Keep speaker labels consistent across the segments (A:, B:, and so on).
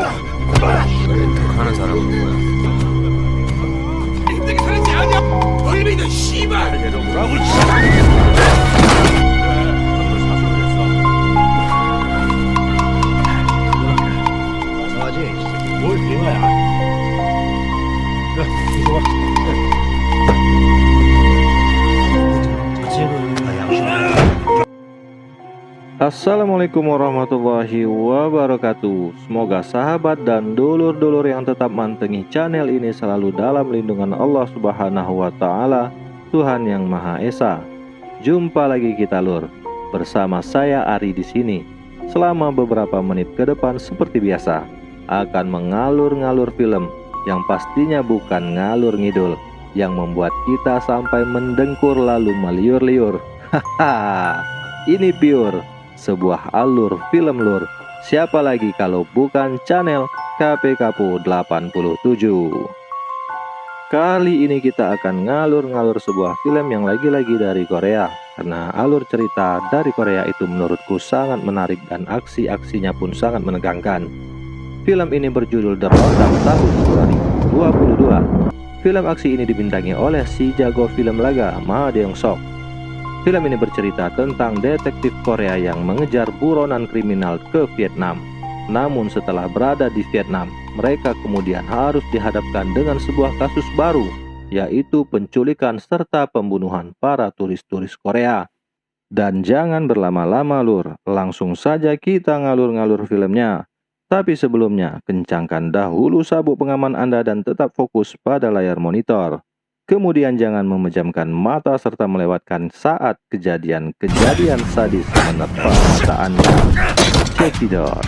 A: 하는 사람은 누구야?
B: 인생 사는지 아냐? 벌미는 씨발! 내려오라고 뭘 대화야? 이거 봐.
C: Assalamualaikum warahmatullahi wabarakatuh. Semoga sahabat dan dulur-dulur yang tetap mantengi channel ini selalu dalam lindungan Allah Subhanahu wa Ta'ala, Tuhan yang Maha Esa. Jumpa lagi kita, Lur, bersama saya Ari di sini. Selama beberapa menit ke depan seperti biasa akan mengalur-ngalur film yang pastinya bukan ngalur ngidul, yang membuat kita sampai mendengkur lalu meliur-liur. Haha, ini pure sebuah alur film, Lur. Siapa lagi kalau bukan channel KPKPU 87. Kali ini kita akan ngalur-ngalur sebuah film yang lagi-lagi dari Korea, karena alur cerita dari Korea itu menurutku sangat menarik dan aksi-aksinya pun sangat menegangkan. Film ini berjudul The Rundown tahun 2022. Film aksi ini dibintangi oleh si jago film laga Ma Deong-seok. Film ini bercerita tentang detektif Korea yang mengejar buronan kriminal ke Vietnam. Namun setelah berada di Vietnam, mereka kemudian harus dihadapkan dengan sebuah kasus baru, yaitu penculikan serta pembunuhan para turis-turis Korea. Dan jangan berlama-lama, Lur, langsung saja kita ngalur-ngalur filmnya. Tapi sebelumnya, kencangkan dahulu sabuk pengaman Anda dan tetap fokus pada layar monitor. Kemudian jangan memejamkan mata serta melewatkan saat kejadian-kejadian sadis menerpa mata Anda. Cekidot.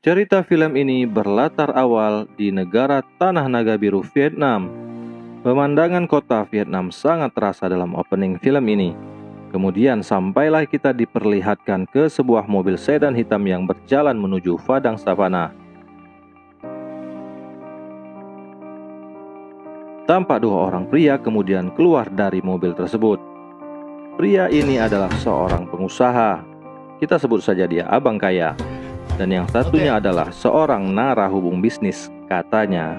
C: Cerita film ini berlatar awal di negara Tanah Naga Biru, Vietnam. Pemandangan kota Vietnam sangat terasa dalam opening film ini. Kemudian sampailah kita diperlihatkan ke sebuah mobil sedan hitam yang berjalan menuju padang savana. Tampak dua orang pria kemudian keluar dari mobil tersebut. Pria ini adalah seorang pengusaha. Kita sebut saja dia abang kaya. Dan yang satunya adalah seorang narahubung bisnis, katanya.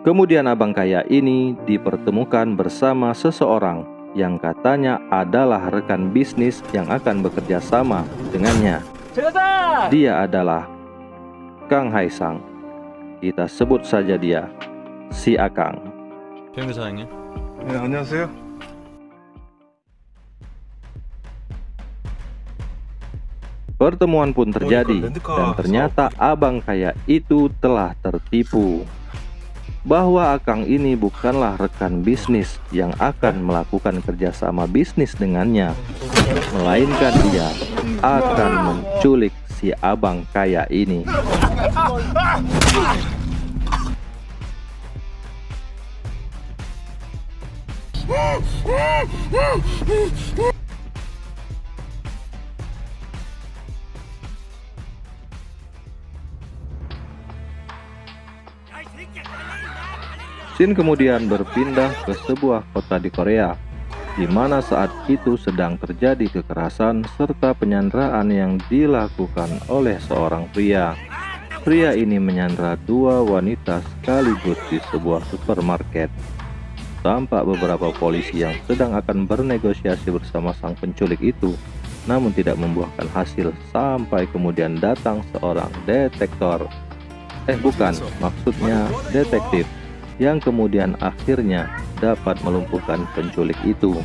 C: Kemudian abang kaya ini dipertemukan bersama seseorang yang katanya adalah rekan bisnis yang akan bekerja sama dengannya. Dia adalah Kang Hae Sang. Kita sebut saja dia si Akang.
A: 변호사님.
D: 네, 안녕하세요.
C: Pertemuan pun terjadi dan ternyata abang kaya itu telah tertipu. Bahwa Akang ini bukanlah rekan bisnis yang akan melakukan kerjasama bisnis dengannya, melainkan dia akan menculik si abang kaya ini. Scene kemudian berpindah ke sebuah kota di Korea, di mana saat itu sedang terjadi kekerasan serta penyanderaan yang dilakukan oleh seorang pria. Pria ini menyandera dua wanita sekaligus di sebuah supermarket. Tampak beberapa polisi yang sedang akan bernegosiasi bersama sang penculik itu, namun tidak membuahkan hasil sampai kemudian datang seorang detektor. Maksudnya detektif, yang kemudian akhirnya dapat melumpuhkan penculik itu.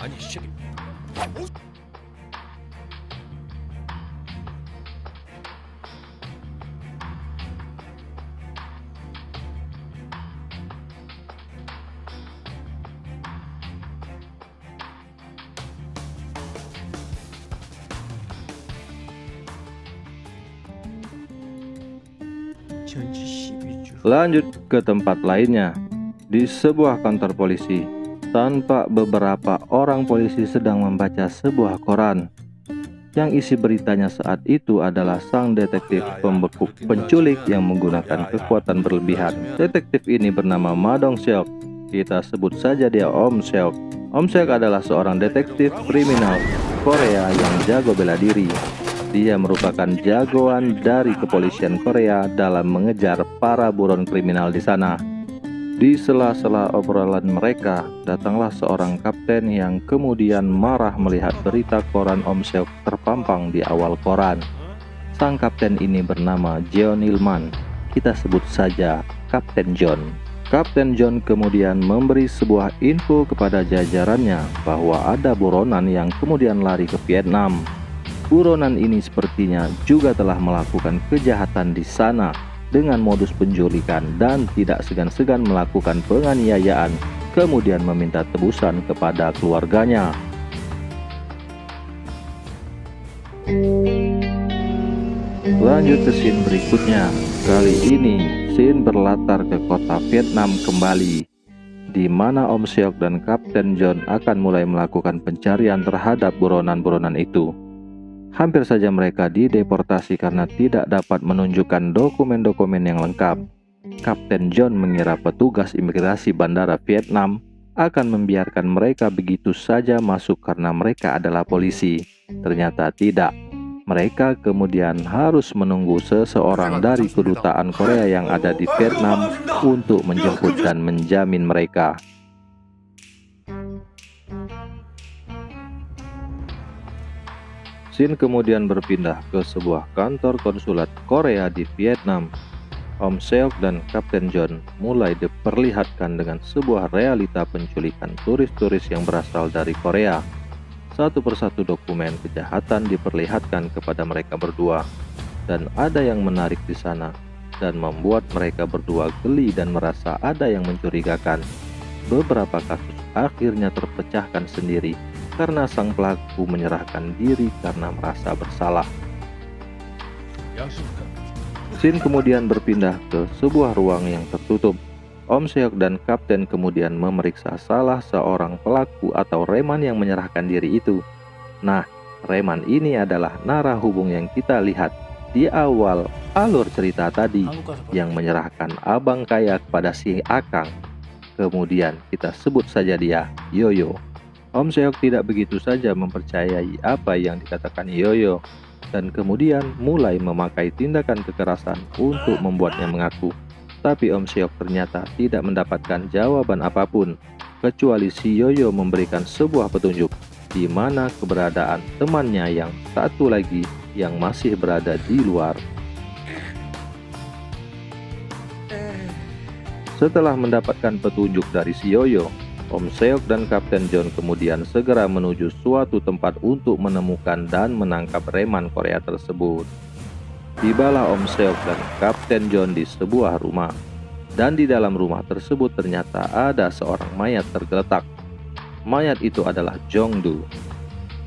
A: 아니, 씨.
C: Lanjut ke tempat lainnya, di sebuah kantor polisi. Tampak beberapa orang polisi sedang membaca sebuah koran. Yang isi beritanya saat itu adalah sang detektif pembekuk penculik yang menggunakan kekuatan berlebihan. Detektif ini bernama Ma Dong-seok. Kita sebut saja dia Om Seok. Om Seok adalah seorang detektif kriminal Korea yang jago bela diri. Dia merupakan jagoan dari kepolisian Korea dalam mengejar para buron kriminal di sana. Di sela-sela obrolan mereka, datanglah seorang kapten yang kemudian marah melihat berita koran Om Seok terpampang di awal koran. Sang kapten ini bernama Jeon Il-man. Kita sebut saja Kapten John. Kapten John kemudian memberi sebuah info kepada jajarannya bahwa ada buronan yang kemudian lari ke Vietnam. Buronan ini sepertinya juga telah melakukan kejahatan di sana dengan modus penculikan dan tidak segan-segan melakukan penganiayaan, kemudian meminta tebusan kepada keluarganya. Lanjut ke scene berikutnya. Kali ini scene berlatar ke kota Vietnam kembali, di mana Om Seok dan Kapten John akan mulai melakukan pencarian terhadap buronan-buronan itu. Hampir saja mereka dideportasi karena tidak dapat menunjukkan dokumen-dokumen yang lengkap. Kapten John mengira petugas imigrasi bandara Vietnam akan membiarkan mereka begitu saja masuk karena mereka adalah polisi. Ternyata tidak. Mereka kemudian harus menunggu seseorang dari kedutaan Korea yang ada di Vietnam untuk menjemput dan menjamin mereka. Scene kemudian berpindah ke sebuah kantor konsulat Korea di Vietnam. Om Seok dan Kapten John mulai diperlihatkan dengan sebuah realita penculikan turis-turis yang berasal dari Korea. Satu persatu dokumen kejahatan diperlihatkan kepada mereka berdua, dan ada yang menarik di sana dan membuat mereka berdua geli dan merasa ada yang mencurigakan. Beberapa kasus akhirnya terpecahkan sendiri karena sang pelaku menyerahkan diri karena merasa bersalah. Scene kemudian berpindah ke sebuah ruang yang tertutup. Om Seok dan Kapten kemudian memeriksa salah seorang pelaku atau reman yang menyerahkan diri itu. Nah, reman ini adalah narahubung yang kita lihat di awal alur cerita tadi, yang menyerahkan abang kaya kepada si Akang. Kemudian kita sebut saja dia Yoyo. Om Seok tidak begitu saja mempercayai apa yang dikatakan Yoyo, dan kemudian mulai memakai tindakan kekerasan untuk membuatnya mengaku. Tapi Om Seok ternyata tidak mendapatkan jawaban apapun, kecuali si Yoyo memberikan sebuah petunjuk di mana keberadaan temannya yang satu lagi yang masih berada di luar. Setelah mendapatkan petunjuk dari si Yoyo, Om Seok dan Kapten John kemudian segera menuju suatu tempat untuk menemukan dan menangkap reman Korea tersebut. Tibalah Om Seok dan Kapten John di sebuah rumah, dan di dalam rumah tersebut ternyata ada seorang mayat tergeletak. Mayat itu adalah Jong-du.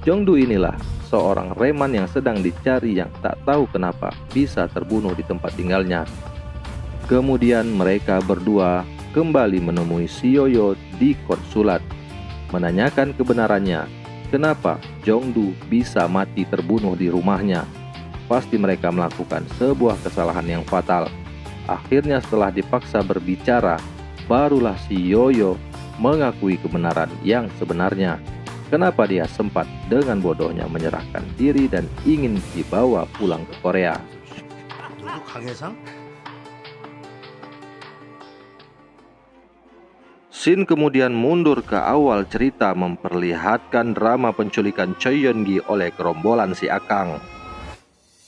C: Jong-du inilah seorang reman yang sedang dicari yang tak tahu kenapa bisa terbunuh di tempat tinggalnya. Kemudian mereka berdua kembali menemui si Yoyo di konsulat, menanyakan kebenarannya kenapa Jong-du bisa mati terbunuh di rumahnya. Pasti mereka melakukan sebuah kesalahan yang fatal. Akhirnya setelah dipaksa berbicara, barulah si Yoyo mengakui kebenaran yang sebenarnya. Kenapa dia sempat dengan bodohnya menyerahkan diri dan ingin dibawa pulang ke Korea. Scene kemudian mundur ke awal cerita memperlihatkan drama penculikan Choi Yeon-gi oleh gerombolan si Akang.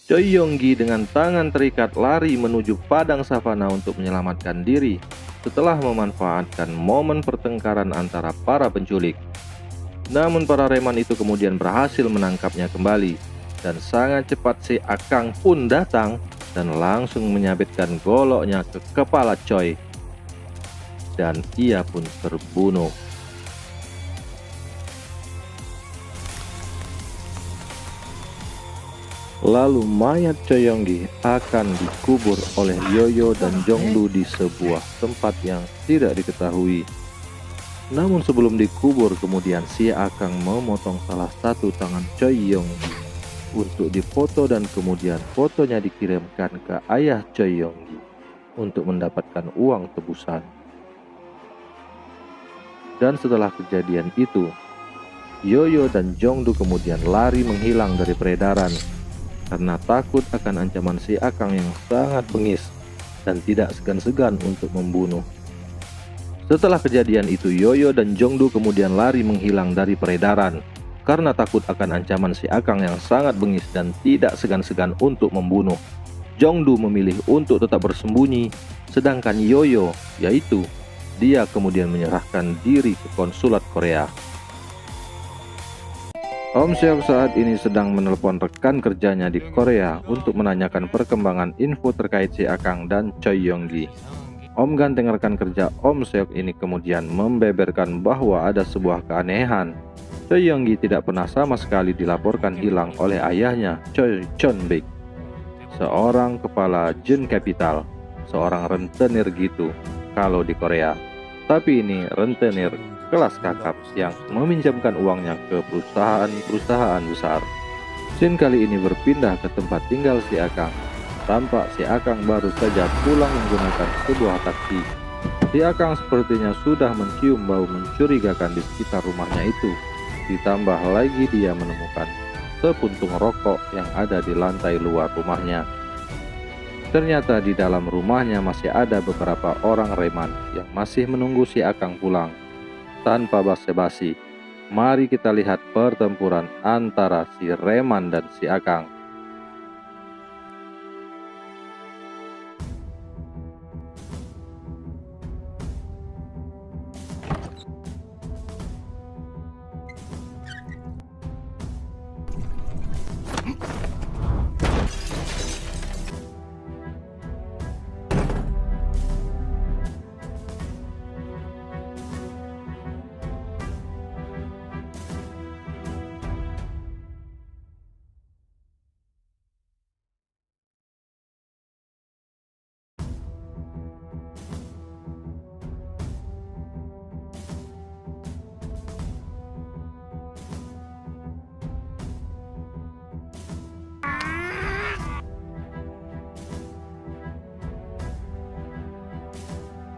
C: Choi Yeon-gi dengan tangan terikat lari menuju padang savana untuk menyelamatkan diri setelah memanfaatkan momen pertengkaran antara para penculik. Namun para reman itu kemudian berhasil menangkapnya kembali, dan sangat cepat si Akang pun datang dan langsung menyabetkan goloknya ke kepala Choi. Dan ia pun terbunuh. Lalu mayat Choi Yeon-gi akan dikubur oleh Yoyo dan Jong-du di sebuah tempat yang tidak diketahui. Namun sebelum dikubur kemudian si Akang memotong salah satu tangan Choi Yong-gi untuk difoto dan kemudian fotonya dikirimkan ke ayah Choi Yong-gi untuk mendapatkan uang tebusan. Dan setelah kejadian itu, Yoyo dan Jongdu kemudian lari menghilang dari peredaran karena takut akan ancaman si Akang yang sangat bengis dan tidak segan-segan untuk membunuh. Setelah kejadian itu, Yoyo dan Jongdu kemudian lari menghilang dari peredaran karena takut akan ancaman si Akang yang sangat bengis dan tidak segan-segan untuk membunuh. Jongdu memilih untuk tetap bersembunyi, sedangkan Yoyo, yaitu dia kemudian menyerahkan diri ke konsulat Korea. Om Seok saat ini sedang menelepon rekan kerjanya di Korea untuk menanyakan perkembangan info terkait si Akang dan Choi Yong-gi. Om ganteng rekan kerja Om Seok ini kemudian membeberkan bahwa ada sebuah keanehan. Choi Yong-gi tidak pernah sama sekali dilaporkan hilang oleh ayahnya Choi Chon-baek, seorang kepala Jun Capital, seorang rentenir gitu kalau di Korea. Tapi ini rentenir kelas kakap yang meminjamkan uangnya ke perusahaan-perusahaan besar. Scene kali ini berpindah ke tempat tinggal si Akang. Tampak si Akang baru saja pulang menggunakan sebuah taksi. Si Akang sepertinya sudah mencium bau mencurigakan di sekitar rumahnya itu. Ditambah lagi dia menemukan sepuntung rokok yang ada di lantai luar rumahnya. Ternyata di dalam rumahnya masih ada beberapa orang reman yang masih menunggu si Akang pulang. Tanpa basa-basi, mari kita lihat pertempuran antara si reman dan si Akang.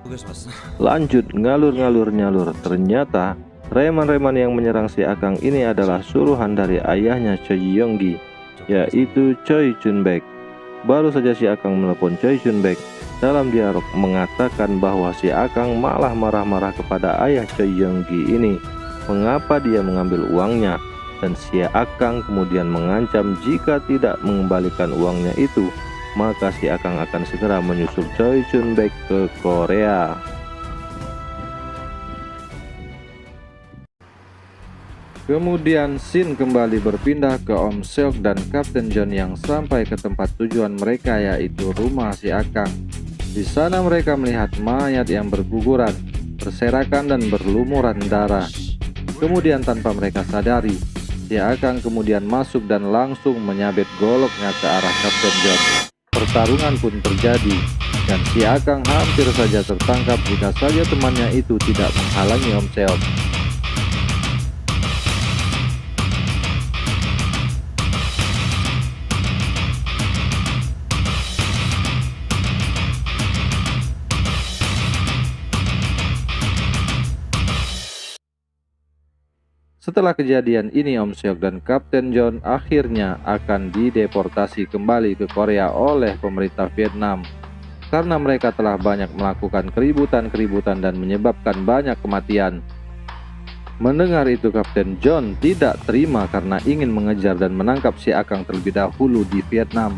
A: tugas mas.
C: Lanjut ngalur. Ternyata reman-reman yang menyerang si Akang ini adalah suruhan dari ayahnya Choi Yong-gi, yaitu Choi Chun-baek. Baru saja si Akang menelepon Choi Chun-baek. Dalam dialog mengatakan bahwa si Akang malah marah-marah kepada ayah Choi Yong-gi ini, mengapa dia mengambil uangnya, dan si Akang kemudian mengancam jika tidak mengembalikan uangnya itu, maka si Akang akan segera menyusul Choi Chun-baek ke Korea. Kemudian scene kembali berpindah ke Om Seok dan Kapten John yang sampai ke tempat tujuan mereka, yaitu rumah si Akang. Di sana mereka melihat mayat yang berguguran, berserakan dan berlumuran darah. Kemudian tanpa mereka sadari, si Akang kemudian masuk dan langsung menyabet goloknya ke arah Kapten John. Pertarungan pun terjadi dan si Akang hampir saja tertangkap jika saja temannya itu tidak menghalangi Om Seok. Setelah kejadian ini, Om Seok dan Kapten John akhirnya akan dideportasi kembali ke Korea oleh pemerintah Vietnam karena mereka telah banyak melakukan keributan dan menyebabkan banyak kematian. Mendengar itu, Kapten John tidak terima karena ingin mengejar dan menangkap si Akang terlebih dahulu di Vietnam.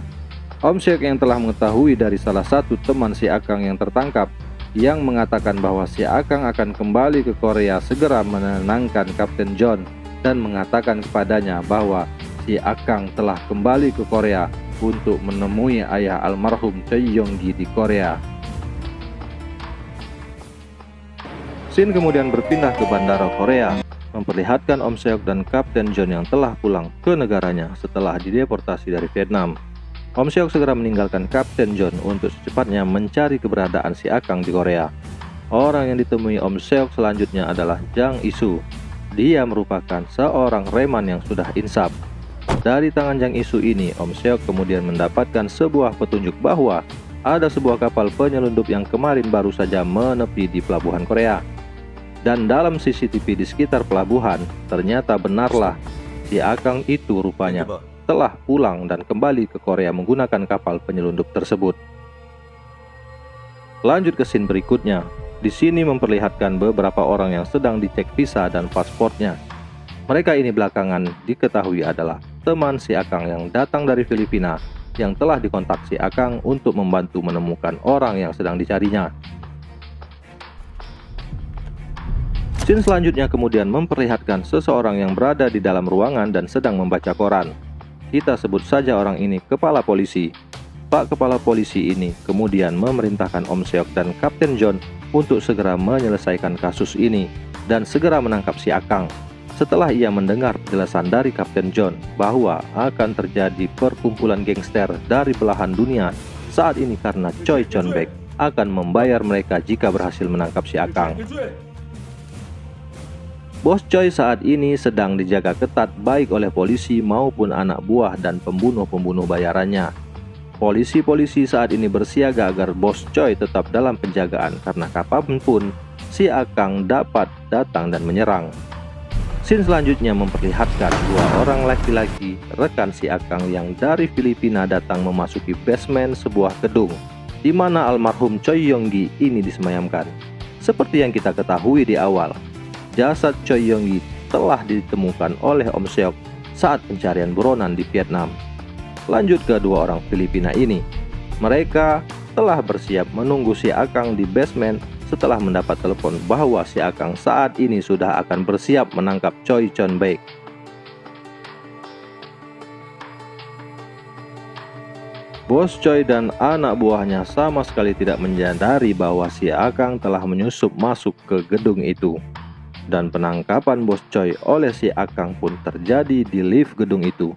C: Om Seok yang telah mengetahui dari salah satu teman si Akang yang tertangkap, yang mengatakan bahwa si Akang akan kembali ke Korea, segera menenangkan Kapten John dan mengatakan kepadanya bahwa si Akang telah kembali ke Korea untuk menemui ayah almarhum Choi Yong-gi di Korea. Scene kemudian berpindah ke bandara Korea, memperlihatkan Om Seok dan Kapten John yang telah pulang ke negaranya setelah dideportasi dari Vietnam. Om Seok segera meninggalkan Kapten John untuk secepatnya mencari keberadaan si Akang di Korea. Orang yang ditemui Om Seok selanjutnya adalah Jang Isu. Dia merupakan seorang reman yang sudah insaf. Dari tangan Jang Isu ini, Om Seok kemudian mendapatkan sebuah petunjuk bahwa ada sebuah kapal penyelundup yang kemarin baru saja menepi di pelabuhan Korea. Dan dalam CCTV di sekitar pelabuhan, ternyata benarlah si Akang itu rupanya telah pulang dan kembali ke Korea menggunakan kapal penyelundup tersebut. Lanjut ke scene berikutnya. Di sini memperlihatkan beberapa orang yang sedang dicek visa dan pasportnya. Mereka ini belakangan diketahui adalah teman si Akang yang datang dari Filipina yang telah dikontak si Akang untuk membantu menemukan orang yang sedang dicarinya. Scene selanjutnya kemudian memperlihatkan seseorang yang berada di dalam ruangan dan sedang membaca koran. Kita sebut saja orang ini kepala polisi. Pak Kepala Polisi ini kemudian memerintahkan Om Seok dan Kapten John untuk segera menyelesaikan kasus ini dan segera menangkap si Akang. Setelah ia mendengar penjelasan dari Kapten John bahwa akan terjadi perkumpulan gangster dari belahan dunia saat ini karena Choi Chon-baek akan membayar mereka jika berhasil menangkap si Akang. Bos Choi saat ini sedang dijaga ketat baik oleh polisi maupun anak buah dan pembunuh-pembunuh bayarannya. Polisi-polisi saat ini bersiaga agar Bos Choi tetap dalam penjagaan karena kapanpun si Akang dapat datang dan menyerang. Scene selanjutnya memperlihatkan dua orang laki-laki rekan si Akang yang dari Filipina datang memasuki basement sebuah gedung di mana almarhum Choi Yong-gi ini disemayamkan. Seperti yang kita ketahui di awal, jasad Choi Yong-gi telah ditemukan oleh Om Seok saat pencarian buronan di Vietnam. Lanjut ke dua orang Filipina ini. Mereka telah bersiap menunggu si Akang di basement setelah mendapat telepon bahwa si Akang saat ini sudah akan bersiap menangkap Choi Chon-baek. Bos Choi dan anak buahnya sama sekali tidak menyadari bahwa si Akang telah menyusup masuk ke gedung itu. Dan penangkapan Bos Choi oleh si Akang pun terjadi di lift gedung itu.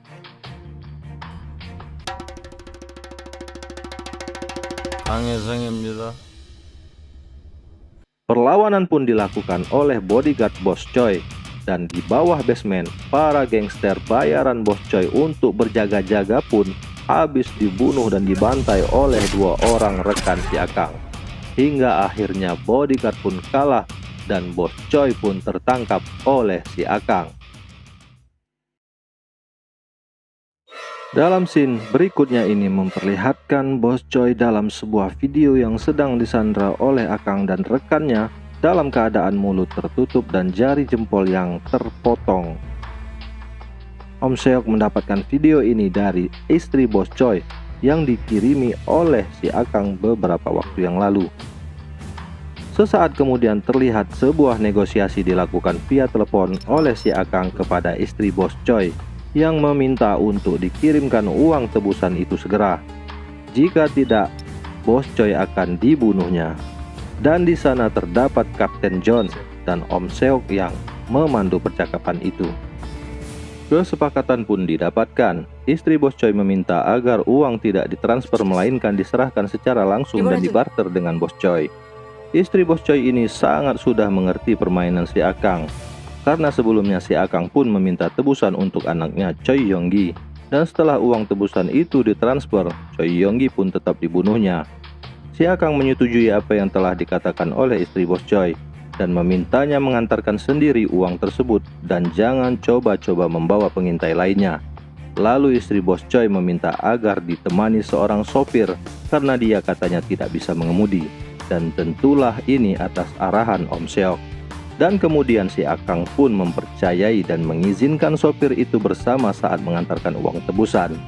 C: Perlawanan pun dilakukan oleh bodyguard Bos Choi. Dan di bawah basement, para gangster bayaran Bos Choi untuk berjaga-jaga pun habis dibunuh dan dibantai oleh dua orang rekan si Akang. Hingga akhirnya bodyguard pun kalah dan Bos Choi pun tertangkap oleh si Akang. Dalam scene berikutnya ini memperlihatkan Bos Choi dalam sebuah video yang sedang disandra oleh Akang dan rekannya dalam keadaan mulut tertutup dan jari jempol yang terpotong. Om Seok mendapatkan video ini dari istri Bos Choi yang dikirimi oleh si Akang beberapa waktu yang lalu. Sesaat kemudian terlihat sebuah negosiasi dilakukan via telepon oleh si Akang kepada istri Bos Choi yang meminta untuk dikirimkan uang tebusan itu segera. Jika tidak, Bos Choi akan dibunuhnya. Dan di sana terdapat Kapten John dan Om Seok yang memandu percakapan itu. Kesepakatan pun didapatkan. Istri Bos Choi meminta agar uang tidak ditransfer melainkan diserahkan secara langsung dan dibarter dengan Bos Choi. Istri Bos Choi ini sangat sudah mengerti permainan si Akang. Karena sebelumnya si Akang pun meminta tebusan untuk anaknya Choi Yong-gi. Dan setelah uang tebusan itu ditransfer, Choi Yong-gi pun tetap dibunuhnya. Si Akang menyetujui apa yang telah dikatakan oleh istri Bos Choi dan memintanya mengantarkan sendiri uang tersebut dan jangan coba-coba membawa pengintai lainnya. Lalu istri Bos Choi meminta agar ditemani seorang sopir karena dia katanya tidak bisa mengemudi. Dan tentulah ini atas arahan Om Seok. Dan kemudian si Akang pun mempercayai dan mengizinkan sopir itu bersama saat mengantarkan uang tebusan.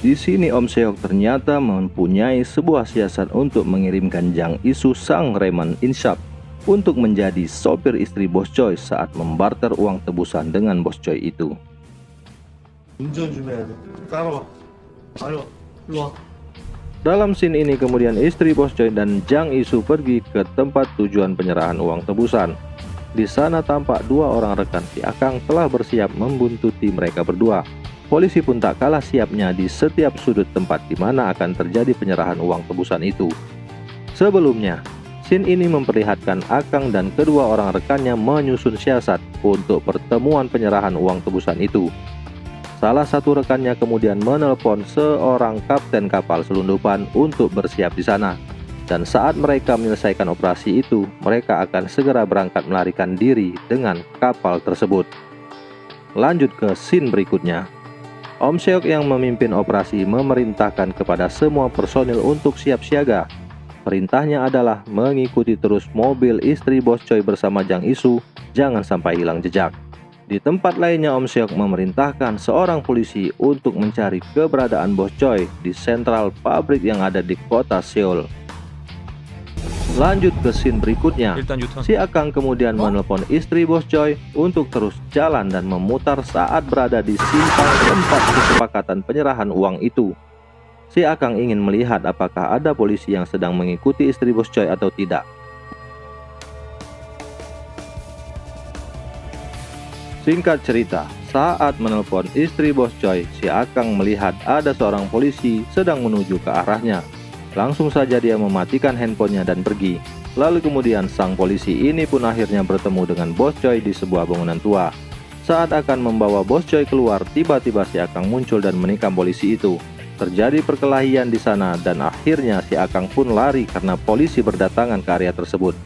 C: Di sini Om Seok ternyata mempunyai sebuah siasat untuk mengirimkan Jang Isu sang reman insaf untuk menjadi sopir istri Bos Choi saat membarter uang tebusan dengan Bos Choi itu. Dalam scene ini kemudian istri Bos Choi dan Jang Isu pergi ke tempat tujuan penyerahan uang tebusan. Di sana tampak dua orang rekan si Akang telah bersiap membuntuti mereka berdua. Polisi pun tak kalah siapnya di setiap sudut tempat di mana akan terjadi penyerahan uang tebusan itu. Sebelumnya, scene ini memperlihatkan Akang dan kedua orang rekannya menyusun siasat untuk pertemuan penyerahan uang tebusan itu. Salah satu rekannya kemudian menelpon seorang kapten kapal selundupan untuk bersiap di sana. Dan saat mereka menyelesaikan operasi itu, mereka akan segera berangkat melarikan diri dengan kapal tersebut. Lanjut ke scene berikutnya. Om Seok yang memimpin operasi memerintahkan kepada semua personil untuk siap siaga. Perintahnya adalah mengikuti terus mobil istri Bos Choi bersama Jang Isu, jangan sampai hilang jejak. Di tempat lainnya, Om Seok memerintahkan seorang polisi untuk mencari keberadaan Bos Choi di sentral pabrik yang ada di kota Seoul. Lanjut ke scene berikutnya.
A: 일단 유턴.
C: Si Akang kemudian menelpon istri Bos Choi untuk terus jalan dan memutar saat berada di simpang tempat kesepakatan penyerahan uang itu. Si Akang ingin melihat apakah ada polisi yang sedang mengikuti istri Bos Choi atau tidak. Singkat cerita, saat menelpon istri Bos Choi, si Akang melihat ada seorang polisi sedang menuju ke arahnya. Langsung saja dia mematikan handphonenya dan pergi. Lalu kemudian sang polisi ini pun akhirnya bertemu dengan Bos Choi di sebuah bangunan tua. Saat akan membawa Bos Choi keluar, tiba-tiba si Akang muncul dan menikam polisi itu. Terjadi perkelahian di sana dan akhirnya si Akang pun lari karena polisi berdatangan ke area tersebut.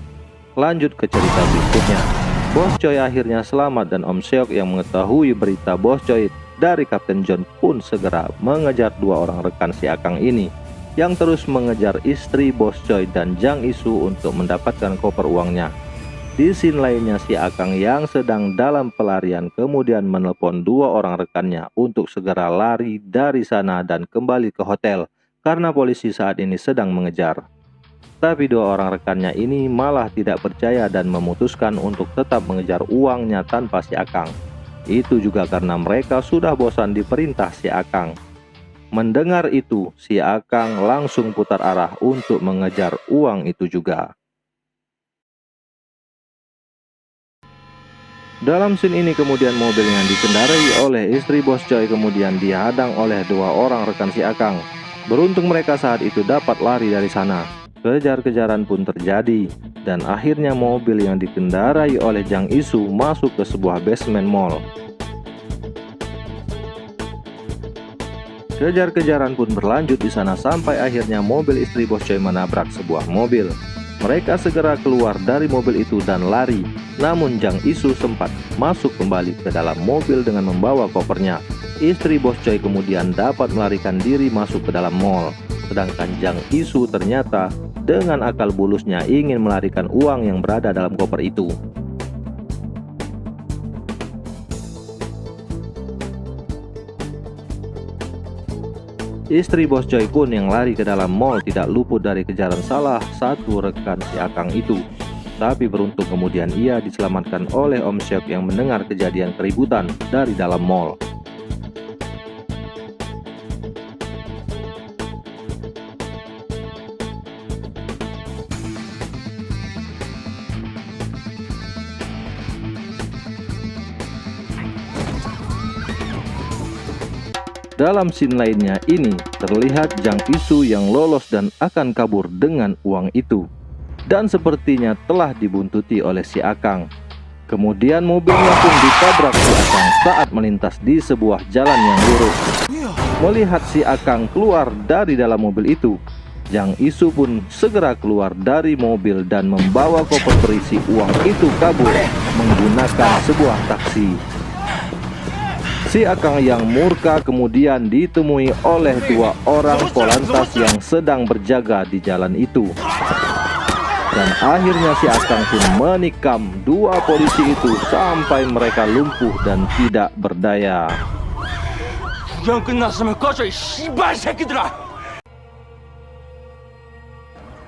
C: Lanjut ke cerita berikutnya. Bos Choi akhirnya selamat dan Om Seok yang mengetahui berita Bos Choi dari Kapten John pun segera mengejar dua orang rekan si Akang ini yang terus mengejar istri Bos Choi dan Jang Isu untuk mendapatkan koper uangnya. Di scene lainnya, si Akang yang sedang dalam pelarian kemudian menelpon dua orang rekannya untuk segera lari dari sana dan kembali ke hotel karena polisi saat ini sedang mengejar. Tapi dua orang rekannya ini malah tidak percaya dan memutuskan untuk tetap mengejar uangnya tanpa si Akang. Itu juga karena mereka sudah bosan diperintah si Akang. Mendengar itu, si Akang langsung putar arah untuk mengejar uang itu juga. Dalam scene ini kemudian mobil yang dikendarai oleh istri Bos Choi kemudian dihadang oleh dua orang rekan si Akang. Beruntung mereka saat itu dapat lari dari sana. Kejar-kejaran pun terjadi dan akhirnya mobil yang dikendarai oleh Jang Isu masuk ke sebuah basement mall. Kejar-kejaran pun berlanjut di sana sampai akhirnya mobil istri Bos Choi menabrak sebuah mobil. Mereka segera keluar dari mobil itu dan lari. Namun Jang Isu sempat masuk kembali ke dalam mobil dengan membawa kopernya. Istri Bos Choi kemudian dapat melarikan diri masuk ke dalam mall. Sedangkan Jang Isu ternyata dengan akal bulusnya ingin melarikan uang yang berada dalam koper itu. Istri Bos Choi pun yang lari ke dalam mall tidak luput dari kejaran salah satu rekan si Akang itu. Tapi beruntung kemudian ia diselamatkan oleh Om Seok yang mendengar kejadian keributan dari dalam mall. Dalam scene lainnya ini terlihat Jang Isu yang lolos dan akan kabur dengan uang itu. Dan sepertinya telah dibuntuti oleh si Akang. Kemudian mobilnya pun ditabrak si Akang saat melintas di sebuah jalan yang lurus. Melihat si Akang keluar dari dalam mobil itu, Jang Isu pun segera keluar dari mobil dan membawa koper berisi uang itu kabur menggunakan sebuah taksi. Si Akang yang murka kemudian ditemui oleh dua orang polantas yang sedang berjaga di jalan itu. Dan akhirnya si Akang pun menikam dua polisi itu sampai mereka lumpuh dan tidak berdaya.
B: 구경 끝났으면 꺼져 이 씨발 새끼들아.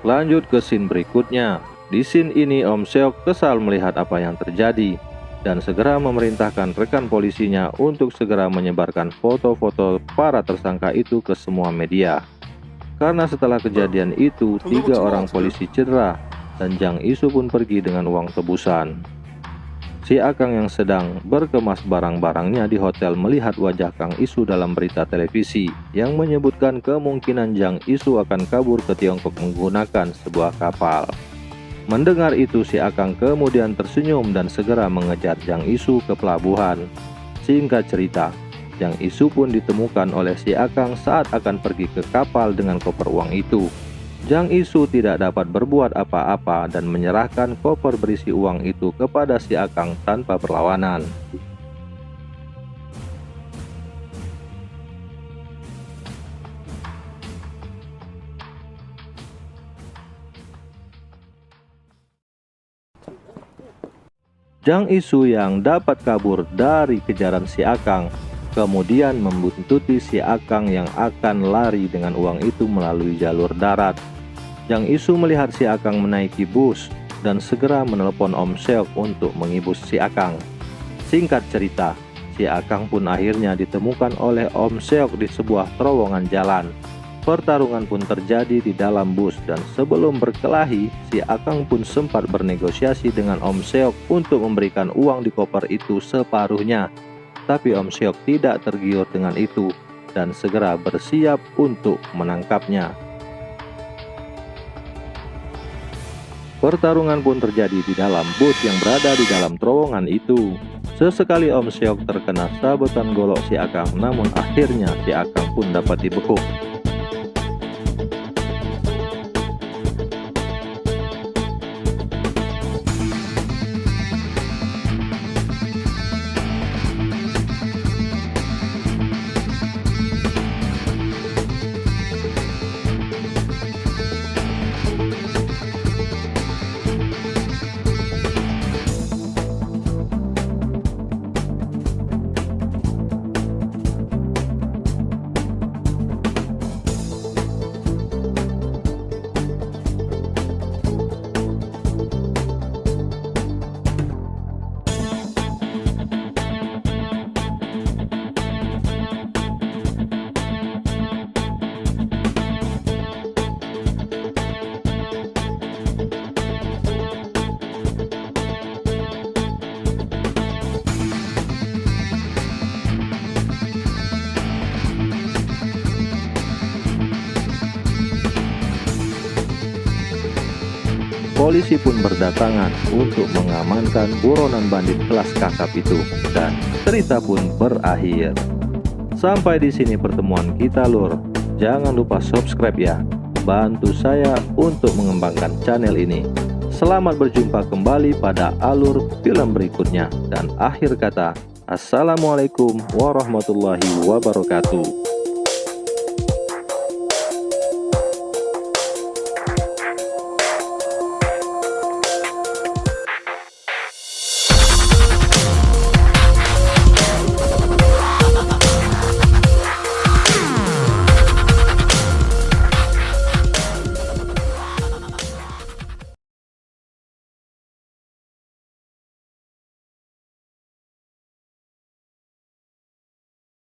C: Lanjut ke scene berikutnya. Di scene ini Om Seok kesal melihat apa yang terjadi dan segera memerintahkan rekan polisinya untuk segera menyebarkan foto-foto para tersangka itu ke semua media. Karena setelah kejadian itu, 3 orang polisi cedera dan Jang Isu pun pergi dengan uang tebusan. Si Si Akang yang sedang berkemas barang-barangnya di hotel melihat wajah Kang Isu dalam berita televisi yang menyebutkan kemungkinan Jang Isu akan kabur ke Tiongkok menggunakan sebuah kapal. Mendengar itu, si Akang kemudian tersenyum dan segera mengejar Jang Isu ke pelabuhan. Singkat cerita, Jang Isu pun ditemukan oleh si Akang saat akan pergi ke kapal dengan koper uang itu. Jang Isu tidak dapat berbuat apa-apa dan menyerahkan koper berisi uang itu kepada si Akang tanpa perlawanan. Jang Isu yang dapat kabur dari kejaran si Akang kemudian membuntuti si Akang yang akan lari dengan uang itu melalui jalur darat. Jang Isu melihat si Akang menaiki bus dan segera menelepon Om Seok untuk mengibus si Akang. Singkat cerita, si Akang pun akhirnya ditemukan oleh Om Seok di sebuah terowongan jalan. Pertarungan pun terjadi di dalam bus dan sebelum berkelahi, si Akang pun sempat bernegosiasi dengan Om Seok untuk memberikan uang di koper itu separuhnya. Tapi Om Seok tidak tergiur dengan itu dan segera bersiap untuk menangkapnya. Pertarungan pun terjadi di dalam bus yang berada di dalam terowongan itu. Sesekali Om Seok terkena sabetan golok si Akang, namun akhirnya si Akang pun dapat dibekuk. Polisi pun berdatangan untuk mengamankan buronan bandit kelas kakap itu dan cerita pun berakhir. Sampai di sini pertemuan kita, Lur. Jangan lupa subscribe ya. Bantu saya untuk mengembangkan channel ini. Selamat berjumpa kembali pada alur film berikutnya dan akhir kata, Assalamualaikum warahmatullahi wabarakatuh.